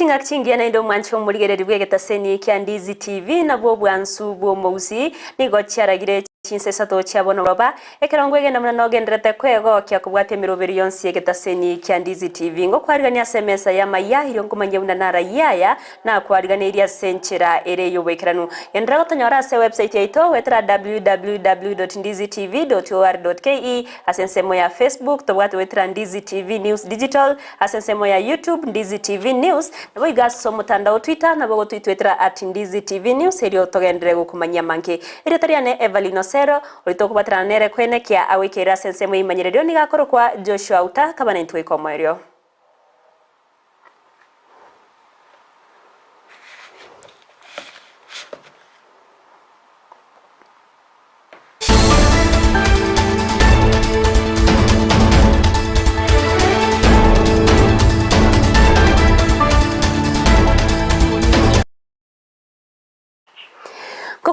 Chingak chingia na indo mwancho muligereri bwegetaseni kya Ndizi TV na bwo bwansu bwo mousi nigo cyaragire Chinsa Isato cyabona baba ekerongwege namuna nogenderete kwego kya kubwate miroberi yonsi yegetaseni kya Ndizi TV ngo kwarigania SMS ya Amayia iro ngumanye buna nara yaya na kwarigania iria senchera ere yobekeranu yendrago tonyora se website yaito wetra www.ndizitv.or.ke asensemo ya Facebook tobwate wetra Ndizi TV News Digital asensemo ya YouTube Ndizi TV News nabo igaso mutandao Twitter nabo twitwetra @Ndizi TV News ero togendere gukumanya manke ero tariane Everline Osero ulitokubatana nere kwene kia awikira sensemo imanyererio nigakoro kwa Joshua Auta kabana ntwe komerio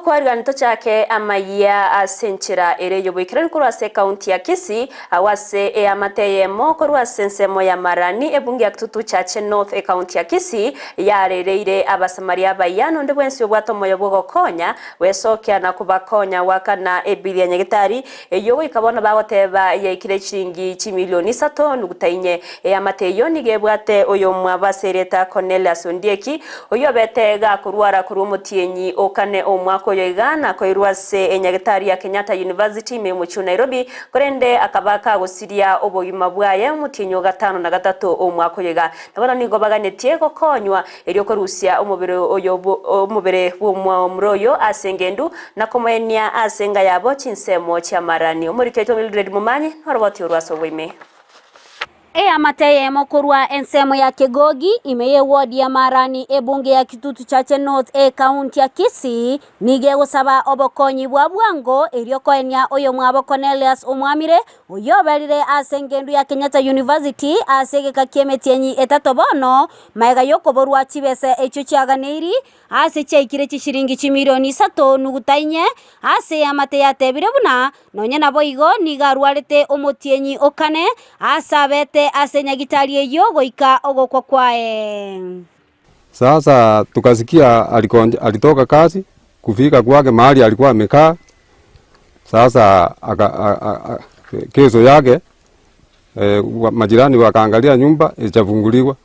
Kwarganto chake Amayia asenchera ere yoboikira kurase county ya Kisii awase amateyemo kurase nsemo ya marani ebungi aktutu chache north county ya Kisii yarereire abasamaria bayano ndebwensi obwatomoyo bwogokonya wesokya na kubakonya wakana ebilia nyegitari eyo ikabona bagoteba yaikire chiringi chimilioni 3 nugutainye amateyo nigebwate oyo mwabasereta Cornelius Ondieki oyo betega kurwara kurumutienyi okane omwako yoigana koirwase enyagitari ya Kenyatta University memuchu Nairobi korende akabaka gusiria obogima bwaye mutinyo 5 na 3 omwako yoiga nabona nigo baganetie gokonywa eryo korusia omubere bw'omroyo asengendu na komenya asenga yabo chinsemo cha marani omuriketo Mildred Mumanyi noroboti urwasobwime amateyemo kurwa ensemo ya Kegogi imeye ward ya marani ebunge ya kitutu chache north county ya Kisii nige gusaba obokonyi bwa bwango eriokoenya oyo mwabo Cornelius omwamire oyo berire asengendu ya Kenyatta University asegeka kiemetienyi etatobono maiga yokoborwa chibese echo chaganiri ase chaikire chishiringi chimilioni 3 nugutainye ase amate yatebire buna nonya nabo igo nigarwarete omotienyi okane asabete asenyagitari eyo goika ogokwa kwae. Sasa tukasikia alitoka kazi kufika kwake mahali alikuwa amekaa. Sasa kesho yake majirani wakaangalia nyumba ichafunguliwa.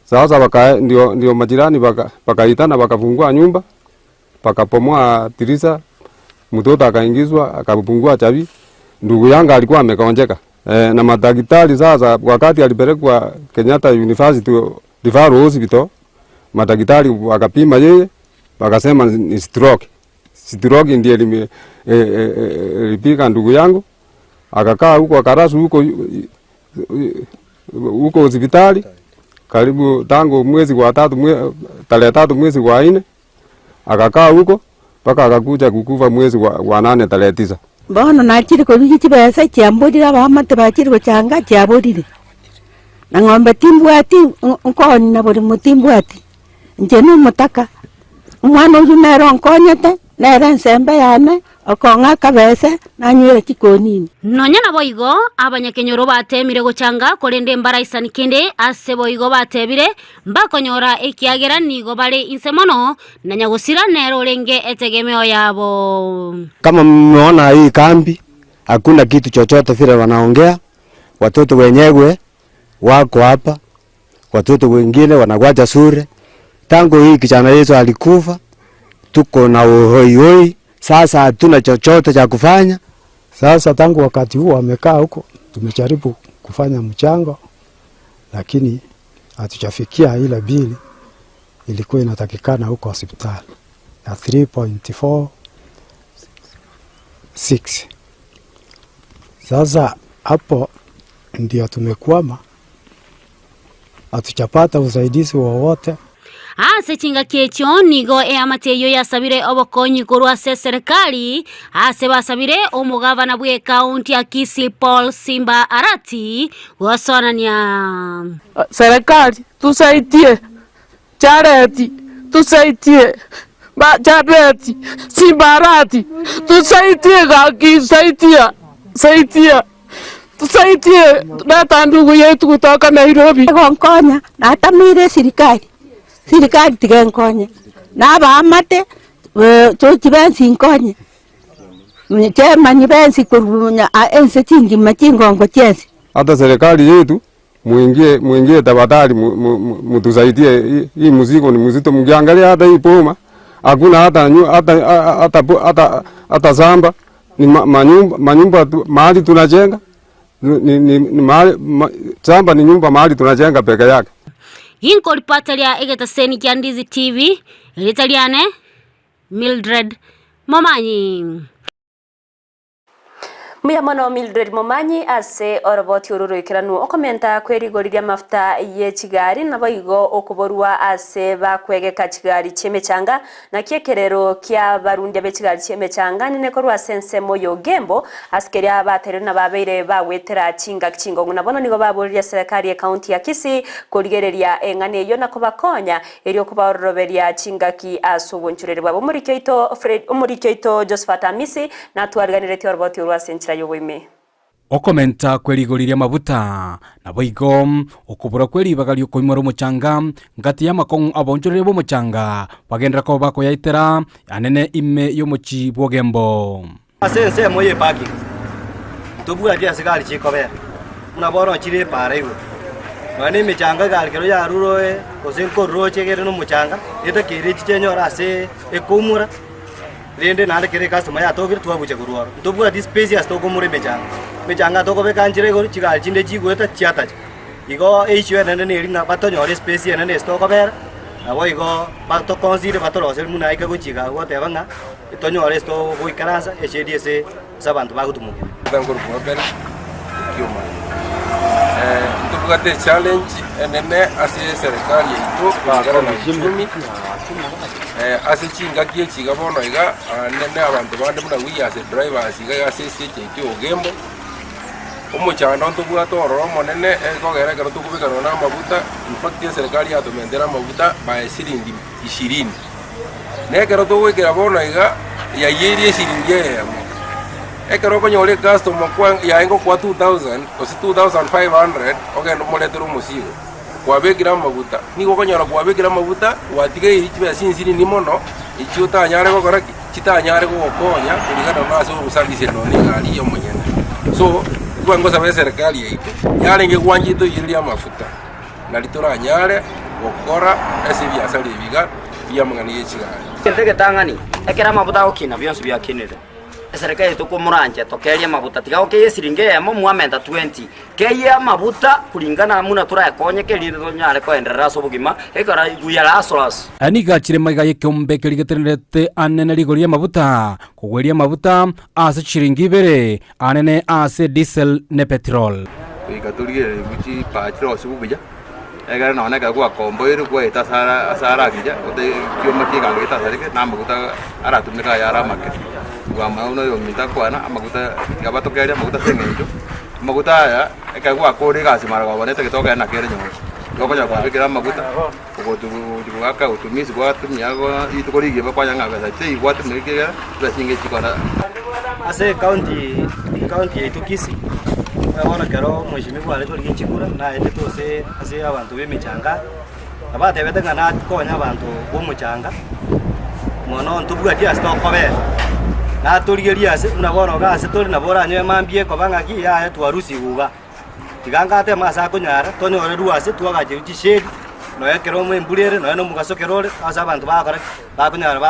Sasa ndio majirani wakaitana wakafungua nyumba, wakapomoa dirisha, mtoto akaingizwa akafungua chavi. Ndugu yangu alikuwa amekonjeka. Na madaktari sasa wakati alipelekwa Kenyatta University Referral Hospital, madaktari wakapima yeye wakasema ni stroke. Stroke ndiye ilipika ndugu yangu, akakaa huko akarasu huko hospitali karibu tangu mwezi wa 3 tarehe 3 mwezi wa 4 akakaa huko mpaka akakuja kukufa mwezi wa 8 tarehe 9. Bono nachiri ko biki besa cyambodira bamate bakiri ko cyanga cyabodire na ngombe timbwati nkoni na bodi mutimbwati nje numutaka umwana uzumero nkonyete nera nsembe yane okonga kabese nanyire kikonini nonya nabo igo abanyakenyoro batemire gochanga korende mbaraisani kende asebo igo batebire mbakonyora ekiagera nigo bale insemono na nyagusira nero lenge etegemeo yabo. Kama mmeona hii kambi hakuna kitu chochote vile wanaongea, watoto wenyewe wako hapa, watoto wengine wanagwaja sure. Tangu hii kijana Yesu alikufa tuko na hoi. Sasa hatuna chochote cha kufanya. Sasa tangu wakati huo amekaa huko tumejaribu kufanya mchango lakini hatujafikia ile bili ilikuwa inatakikana huko hospitali ya 3.46. Sasa hapo ndio tumekwama, hatujapata usaidizi wowote. Ase chinga kecho nigo amateyo yasabire obokonyi kurwa serikali ase basabire omugavana bwe county ya Kisii Paul Simba Arati wasonania serikali tusaidie charity tusaidie charity Simba Arati tusaidie gaki saidia tusaidie, tuleta ndugu yetu kutoka Nairobi. Konkonya na atamire serikali tigenkonya na baamate chochi bensi nkonye chema ni bensi kurunya ense chingi machingo ngochezi. Hata serikali yetu muingie tafadhali, mtusaidie. Hii mzigo ni mzito, mkiangalia hata hii boma hakuna hata samba, ni manyumba mahali tunajenga samba ni nyumba mahali tunajenga peke yake. Hinko lipatalia egetaseni kia Ndizi TV litaliane Mildred Momanyi. Muyamano Mildred Momanyi ase oroboti ururukiranu okomenta kwerigoriria mafuta ye kigari naboigo okuborwa ase bakwegeka kigari chemechanga na kiekerero kia barundi be kigari chemechanga nine korwa sensemo yogembo askeria batere na babeire bawetera kingo nguna nigo baburiria serikali ya county ya Kisii kurigereria engane yo nakobakonya erio kubaroroberia chingaki asubunchurerwa umurikyoito Josephat Amisi na twarganirete oroboti urwasenchira yoboime okomenta kwerigoriria mabuta na boigo okubura kweribagali okoimoro muchanga ngati ya makong abonjorere bo muchanga bagendera ko bako yaitera anene ime yo muchi bwogembo asense moye paki tobua dia sigari chikobe na boro chire pareigo mane michanga galkero ya ruroe osenko roche gere no muchanga eta kire chichenyora ase ekomura rende nale kere customer ya togir tuwa buche kuruaro tobua this space ya stoko mure mechanga toko be kanjire gori chigal chinde chigweta chiata igo issue nende ne ringa bato nyore space ya nende stoko ber abo igo bato consider bato lose muna ika go chiga go tebanga to nyore sto go ikaransa HDS sabantu bagutumu tangor bobel kioma tubugate challenge nene ase serikali ito bagara na jimmi ase chinga kie chiga bono iga nene abantu bande muna wi ase drivers iga ase stage ito ogembo umuchanda ntubura tororo monene kogera kero tukubikana na mabuta in fact serikali yatumendera mabuta by shilingi 20 nekero tuwekera bono iga ya yeri shilingi yemo ekero konyole customer kwa yaengo kwa 2000 osi 2500 ogendo moletero musigo kwabekira mabuta niko konyora kwabekira mabuta watige ichibe sinsiri ni mono ichuta nyare ko koraki chitanyare ko konya kulingana na so usangise no ni gali yo monyene so kwa ngoza be serikali yetu yale nge kwanjito yiria mafuta nalitora nyare okora ese biasali biga bya mangani yechigari ndege tangani ekera mabuta okina byonso bya kinire serikali to komuranje to kelia mabuta tiga okay siringe ya muamenda 20 keya mabuta kulingana muna tura yakonye keliro nyale ko endera so bugima ekara guyala asolas ani gachire maiga yekombe keligeterete anene ligoria mabuta kugweria mabuta ase chiringi bere anene ase diesel ne petrol ikatulie guchi pachiro sibuja egara naona ka kwa kombo iru kwa itasara asara kija ote kioma kiga ngita sarike na mabuta aratumika yara market kwa mauna yo minta kwana amaguta gabato kaya maguta sengenjo maguta ya ekagwa kore gasi mara kwa boneta kitoka na kere nyo loko ja kwa bikira maguta ko tu aka utumisi kwa tumia kwa itukorige kwa nyanga kwa sai kwa tumike za singe chikona ase county yetu Kisii abona kero mheshimiwa ale tuli chikura na ende tose ase abantu bemichanga abate betanga na konya abantu bo muchanga mono ntubwa dia stop kobe na tuligeria ase unabona gase tuli na bora nywe mambie ko banga ki ya twarusi guga tigangate masa kunyara tonyore ruase twagaje uchishedi no yakero mu mbulere no mugaso kerore asa abantu bakora bakunyara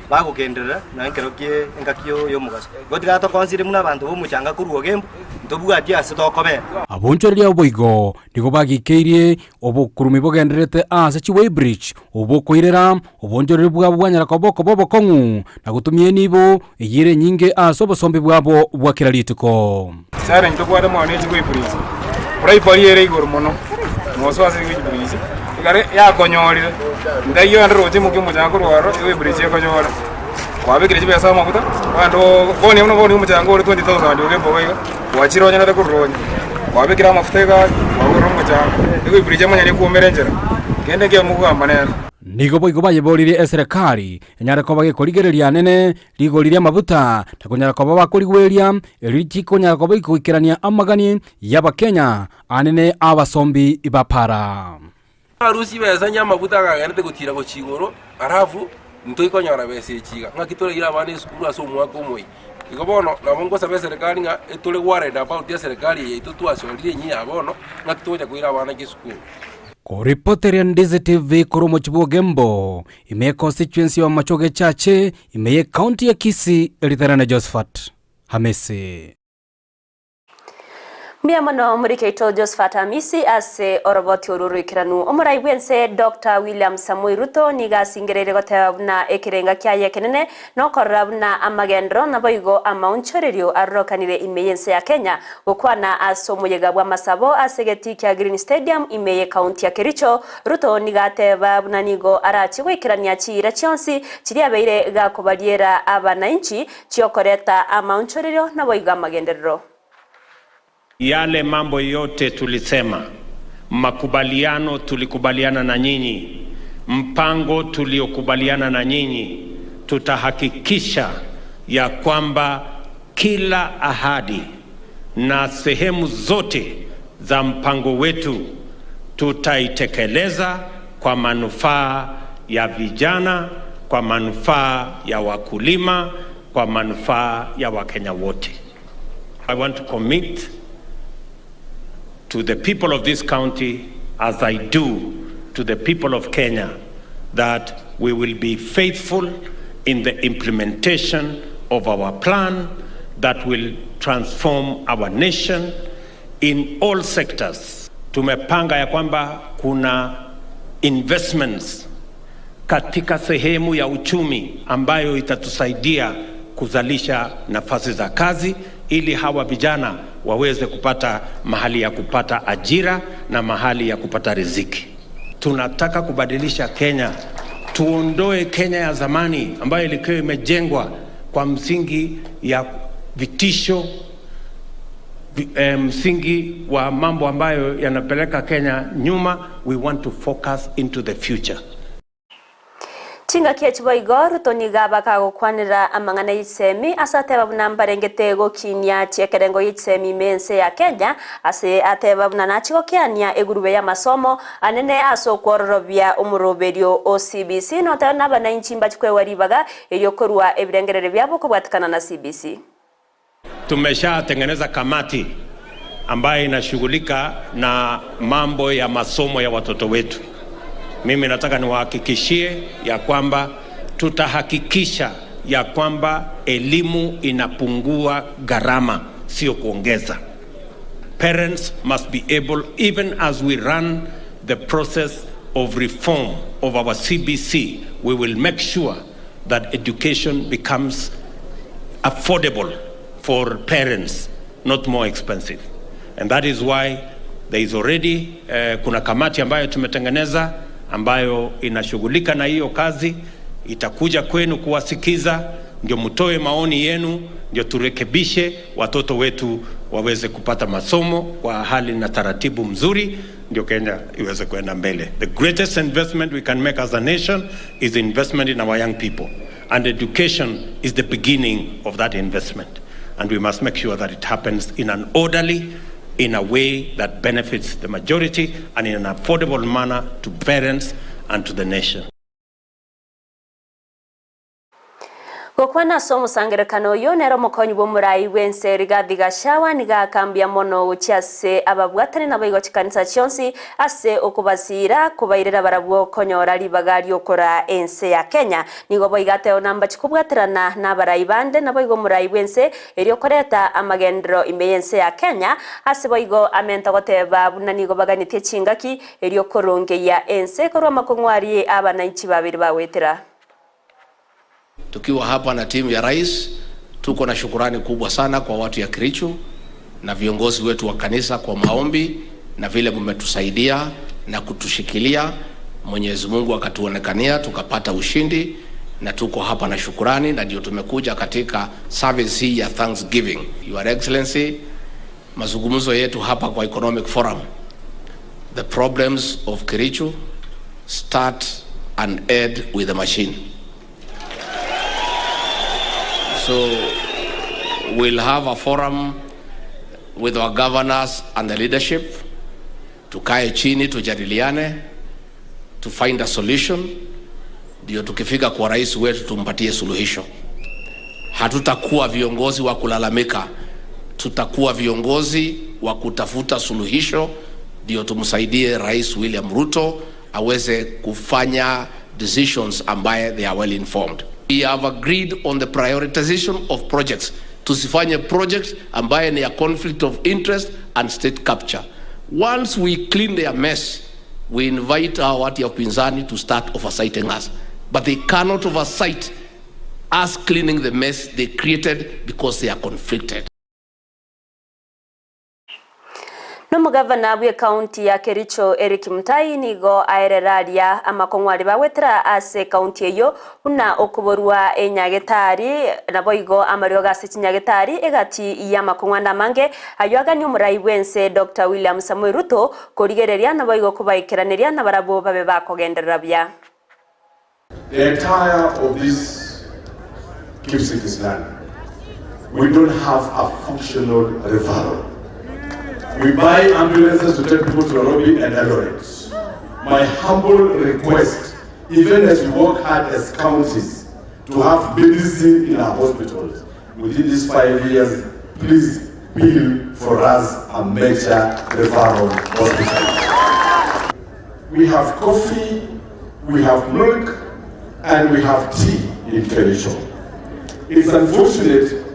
bago kendera no yakero kie engakio yo mugaso gotiga to konsire muna abantu bo muchanga kuruo gembo ntobua dia ase tokobe abonchoria oboigo nigo bagikeirie obokurumi bogenderete ase chiway bridge obokoirera obonchorere bwabo bwanyara koboko bobokongu na gutumie nibo eyire nyinge ase obosombe bwabo bwakira lituko sare ntobware mwana chiway bridge urai pariere igoro mono moso ase chiway bridge igare ya konyorire ndayo ndroje mukimu jango rwaro chiway bridge yakonyora kwabekire chibesa mabuta bando boni mno boni muchango 20000 oge boga wachironya na kuronya kwabekira mafuta ga wagoro muchango ego bridge manya ni kumerenjera kende nge mugamba nera nigo boigo bayeborire serikali enyara ko bagikorigereria nene ligoriria mabuta na kunyara ko bakurigweria eritiko nyara ko bikikirania amagani y'Abakenya anene abasombi ibapara arusi beza nyamabuta gagende gutira go chigoro arafu ntoikonyara bese chiga ngakitore ira bane skuru aso mwako moi ikobono na mongo sabe serikali nga etole warenda about ya serikali yetu twasondire nyi abono ngakitoja kuira bana kisukuru. Kuripoteria Ndizi TV kurumo Chibugembo ime constituency wa Machoge Chache ime county ya Kisii elitharana Josephat Hamisi. Miamano murikeito Josephat Hamisi ase oroboti ururu ikiranu omurai wense Dr. William Samoei Ruto niga singerere gotebna ekirenga kyaye kenene no korabna amagendro na boigo amaunchorerio arrokanire imeyense ya Kenya gukwana asomuyega bwa masabo asegeti kya Green Stadium imeye county ya Kericho. Ruto niga teba bunanigo arachi wikirania chira chionsi chiri abeire ga kubaliera abananchi chiokoreta amaunchorerio na boigo amagendero. Yale mambo yote tulisema, makubaliano tulikubaliana na nyinyi, mpango tuliokubaliana na nyinyi, tutahakikisha ya kwamba kila ahadi na sehemu zote za mpango wetu tutaitekeleza kwa manufaa ya vijana, kwa manufaa ya wakulima, kwa manufaa ya Wakenya wote. I want to commit to the people of this county, as I do to the people of Kenya, that we will be faithful in the implementation of our plan that will transform our nation in all sectors. Tumepanga ya kwamba kuna investments katika sehemu ya uchumi ambayo itatusaidia kuzalisha nafasi za kazi ili hawa vijana waweze kupata mahali ya kupata ajira na mahali ya kupata riziki. Tunataka kubadilisha Kenya. Tuondoe Kenya ya zamani ambayo ilikuwa imejengwa kwa msingi ya vitisho, msingi wa mambo ambayo yanapeleka Kenya nyuma. We want to focus into the future. Chinga kiechboigo Ruto niga bakagukwanira amangana y'isemi asateba bunambarengete gokinya chiekerengo y'isemi mense ya Kenya ase ateba bunanachigo kiania egurube ya masomo anene aso kworobya umuroberio OCBC nota n'abananchi mbachikwe waribaga eryokorwa ebirengerere byabo kubwatikana na CBC. Tumeshatengeneza kamati ambayo inashughulika na mambo ya masomo ya watoto wetu. Mimi nataka niwahakikishie ya kwamba tutahakikisha ya kwamba elimu inapungua gharama, sio kuongeza. Parents must be able, even as we run the process of reform of our CBC, we will make sure that education becomes affordable for parents, not more expensive. And that is why there is already kuna kamati ambayo tumetengeneza ambayo inashughulika na hiyo kazi. Itakuja kwenu kuwasikiza, ndio mtoe maoni yenu, ndio turekebishe watoto wetu waweze kupata masomo kwa hali na taratibu mzuri, ndio Kenya iweze kwenda mbele. The greatest investment we can make as a nation is investment in our young people, and education is the beginning of that investment, and we must make sure that it happens in an orderly, in a way that benefits the majority and in an affordable manner to parents and to the nation. Gokwana somo sangerekano yo nero mokonyi bo murai wense Rigathi Gachagua niga kambia mono uchiase ababwatane na baigo chikanisa chionsi ase okubasira kubairera barabwo konyora libagari okora ense ya Kenya nigo boigate onamba chikubwaterana na barai bande na baigo murai wense eryo koreta amagendro imeyense ya Kenya ase baigo amenta goteba bunanigo baganitie chingaki eryo koronge ya ense korwa makongwari abananchi babiri bawetera. Tukiwa hapa na timu ya rais, tuko na shukurani kubwa sana kwa watu ya Kericho na viongozi wetu wa kanisa kwa maombi na vile mmetusaidia na kutushikilia. Mwenyezi Mungu akatuonekania tukapata ushindi, na tuko hapa na shukurani, na ndio tumekuja katika service hii ya Thanksgiving. Your Excellency, mazungumzo yetu hapa kwa Economic Forum, the problems of Kericho start and aid with the machine. So we'll have a forum with our governors and the leadership, tukae chini tujadiliane, to find a solution, ndio tukifika kwa rais wetu tumpatie suluhisho. Hatutakuwa viongozi wa kulalamika, tutakuwa viongozi wa kutafuta suluhisho, ndio tumsaidie Rais William Ruto aweze kufanya decisions ambaye they are well informed. We have agreed on the prioritization of projects. Tusifanye projects ambaye ni a conflict of interest and state capture. Once we clean their mess, we invite our watu ya upinzani to start oversighting us. But they cannot oversight us cleaning the mess they created because they are conflicted. No gavana wa county ya Kericho Eric Mutai nigo aereraria amakongwari bawetera ase county eyo una okuborwa enyagetari naboigo amario gase kinyagetari egati ya makongwanda mange ayagani umurai wense Dr. William Samuel Ruto korigereria naboigo kubaikiraniria na barabo babe bakogenderera bya. The entire of this Kisii land, we don't have a functional referral. We buy ambulances to take people to Nairobi and Eldoret. My humble request, even as we work hard as counties to have medicine in our hospitals, within these 5 years, please build for us a major referral hospital. We have coffee, we have milk, and we have tea in Kericho. It's unfortunate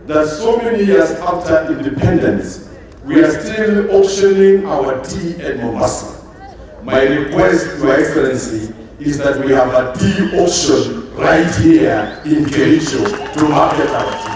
that so many years after independence, we are still auctioning our tea at Mombasa. My request, Your Excellency, is that we have a tea auction right here in Kericho to market our tea.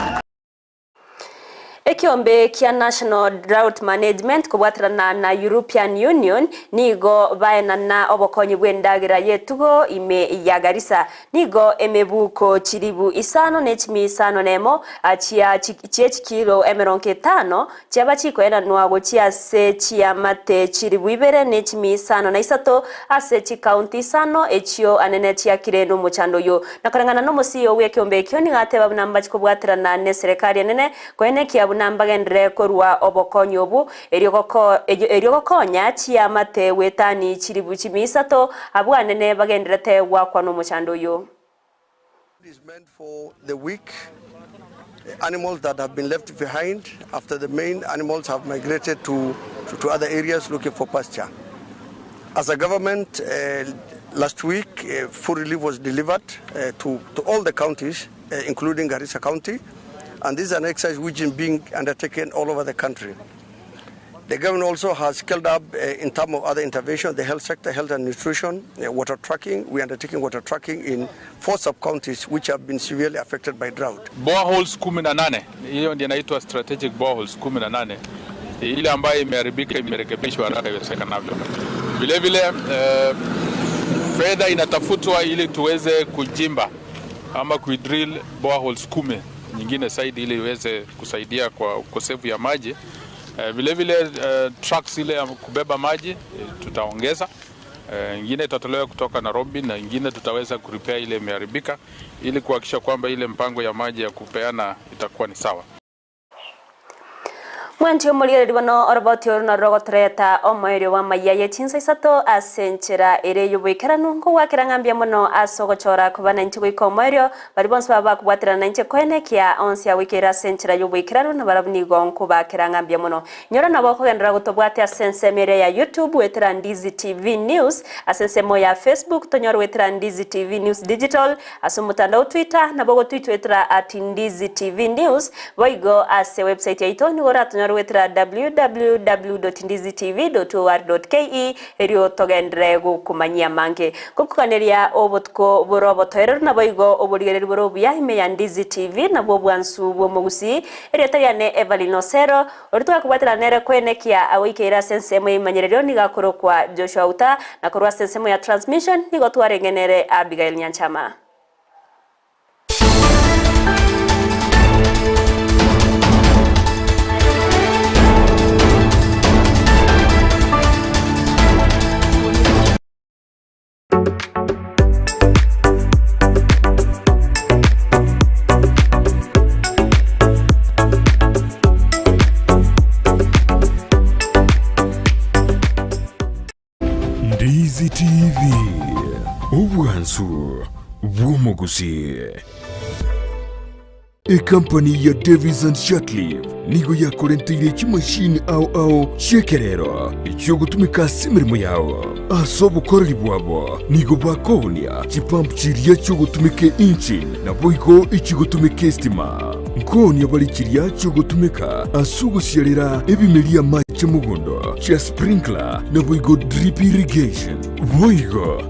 Ekiombe kia National Drought Management kubwatirana na European Union nigo baena na obokonyi bwendagira yetugo ime ya Garissa nigo emebuko chiribu isano nechimi isano nemo achia chikilo emeronke 5 chiaba chiko ena nwago chia se chia mate chiribu ibere nechimi isano na Isato ase chi county isano echio anene chia kireno muchando yo nakarangana no musiyo wekiombe kyo ni gateba namba chikubwatirana ne serikali nene kwene kia nambagendere korwa obokonyo obu eriogokonya chia mate wetani chiribu chimisato abwanene bagenderete wakwa no muchando yo. It is meant for the weak animals that have been left behind after the main animals have migrated to other areas looking for pasture. As a government, last week food relief was delivered to all the counties, including Garissa County. And this is an exercise which is being undertaken all over the country. The government also has scaled up in terms of other interventions, the health sector, health and nutrition, water tracking. We are undertaking water tracking in 4 sub-counties which have been severely affected by drought. Boreholes 18, hiyo ndio inaitwa strategic boreholes 18. Ile ambayo imeharibika imerekebishwa haraka iwezekanavyo. Vile vile fedha inatafutwa ili tuweze kujimba ama kuidrill boreholes 10 nyingine zaidi ili iweze kusaidia kwa ukosefu ya maji. Vile vile trucks ile ya kubeba maji tutaongeza. Nyingine itatolewa kutoka Nairobi na nyingine tutaweza kurepair ile imeharibika ili kuhakikisha kwamba ile mpango ya maji ya kupeana itakuwa ni sawa. Mwanti omulire bano orobotyo na rogotreta omoyo wa Amayia Chinsa Isato asenchera ere yubikaranu ngo wakirangambia mono asogochora kubana nti gwikomoyo bari bonse baba kubwatira nanche kwene kia onsia wikira senchera yubikaranu na barabni gonku bakirangambia mono nyora nabo kogendera gutobwate asensemere ya YouTube wetira Ndizi TV News asensemo ya Facebook tonyora wetira Ndizi TV News Digital asumutandao Twitter nabo go tweet wetira @Ndizi TV News boigo ase website ya itoni ora wetira www.ndizitv.or.ke erio togendere kumanyia mange kukukaneria obotko borobotoero na boigo oburigere borobu ya ime ya Ndizi TV na bobwansu bo Gusii erio tayane Everline Osero orituka kubwatira nere kwenekia awikeira sensemo imanyererio nigakoro kwa Joshua Auta na korwa sensemo ya transmission nigo twarengenere Abigail Nyanchama. Ndizi TV ubwansu bw'omugusi. Ekampani ya Davis and Shatcliffe nigo yakorenteire ekimashini ao shekerero ekyo gutumika simirimo yawo ase obukoreri bwabo nigo bakonia chipampu chiria kyo gutumika engine na boigo ekigutumika estima nkonia bali chiria kyo gutumika ase ogusiarera ebimeri amache mugondo kya sprinkler na boigo drip irrigation boigo